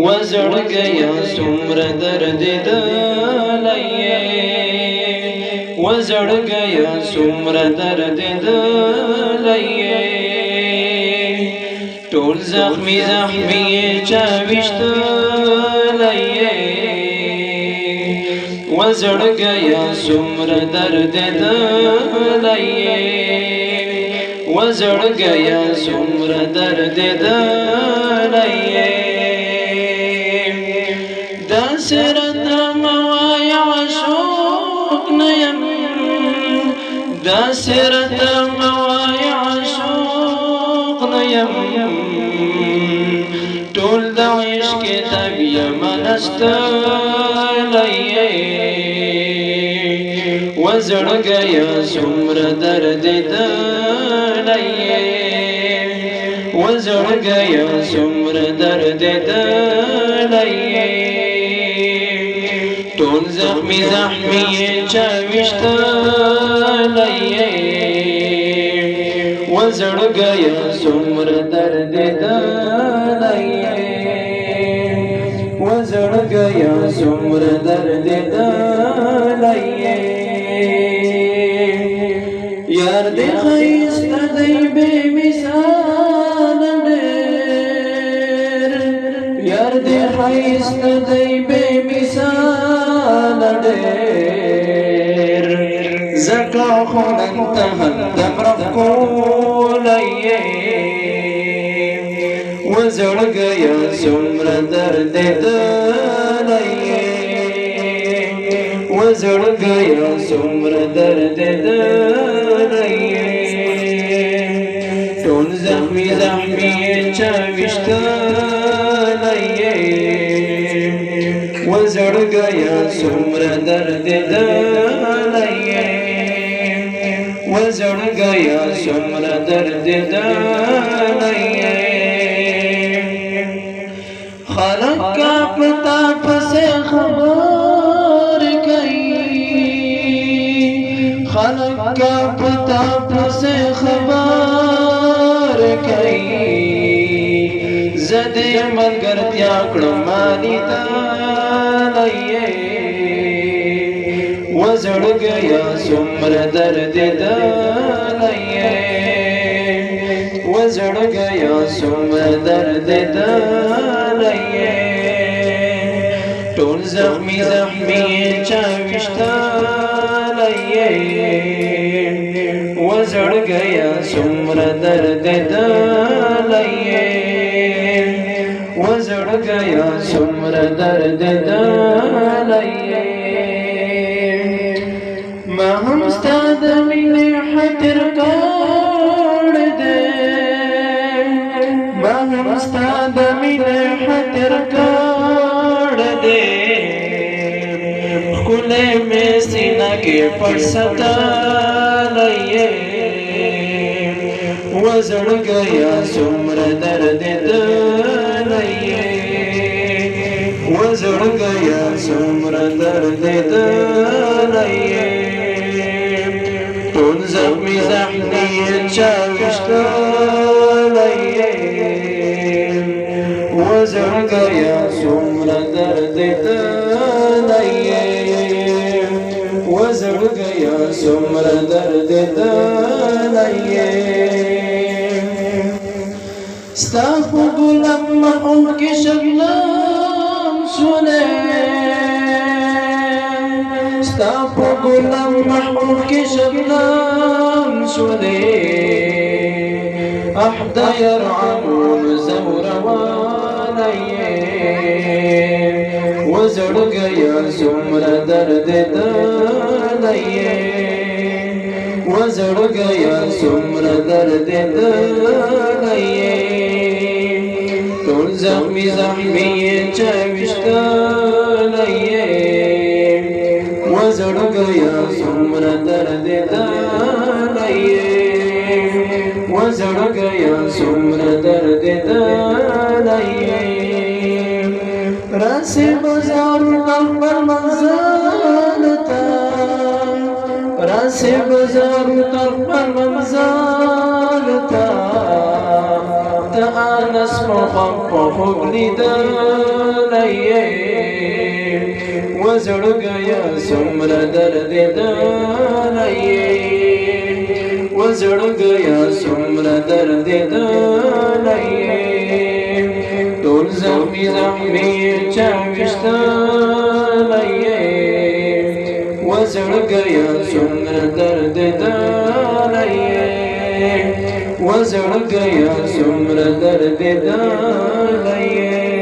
وزړ گیا سمر درد دلائے وزړ گیا سمر درد دلائے ټول زخمی زخمی چاوشت لائے وزړ گیا سمر درد دلائے وزړ گیا سمر درد دلائے دا سرت موائی عشوق نیم دا سرت موائی عشوق نیم ټول د عشق طبیع منست لئے وزړ گیا سمر درد دلائے وزړ گیا سمر درد دلائے ټول زخمی زخمی چاوشت لئے وزړ گیا سمر درد دلائے وزړ گیا سمر درد دلائے یار دې خیست دی بے مثال ډېر یار دې خیست دی بے مثال ډېر زکا خونن تهدم رکولئے وزړ گیا سمر درد دلائے وزړ گیا سمر درد دلائے ټول زخمی زخمی چاوشت لئے وزړ گیا سمر درد دلائے وزړ گیا سمر درد دلائے خلق کا پتا پسے خبر خلق کا پتا پسے خبر کئی زدے ملگر تیاکڑ مانی دلائے وزڑ گیا سمر درد دلائے وزڑ گیا سمر درد دلائے ټول زخمی زخمی چاوشت لئے وزړ گیا سمر درد دلائے وزړ گیا سمر درد دلائے ما هم ستا د مینې خاطر کړ دې ما هم ستا د مینې خاطر کړ دې ښکلی مې سینه کې پټ ساتلی وزړ گیا سمر درد دلائے وزړ گیا سمر درد دلائے ټول زخمی زخمی چاوشت لئے وزړ گیا سمر درد دلائے وزړ گیا سمر درد دلائے ستا په ګلاب محو کې شبنم شولې ستا په ګلاب محو کې شبنم شولې احد يرعون زوروانئے وزړ گیا سمر درد دلائے وزړ گیا سمر درد دلائے ټول زخمی زخمی چاوشت لئے وزړ گیا سمر درد دلائے وزړ گیا سمر درد دلائے راسے بازار پر منزلتا راسے بازار پر منزلتا نسم خوب لیدلی وزړګیا څومره درد دلی وزړګیا څومره درد دلی ټول زخمي زخمي چا ویشتلی وزړګیا څومره درد دلی وزړګیا څومره درد دلی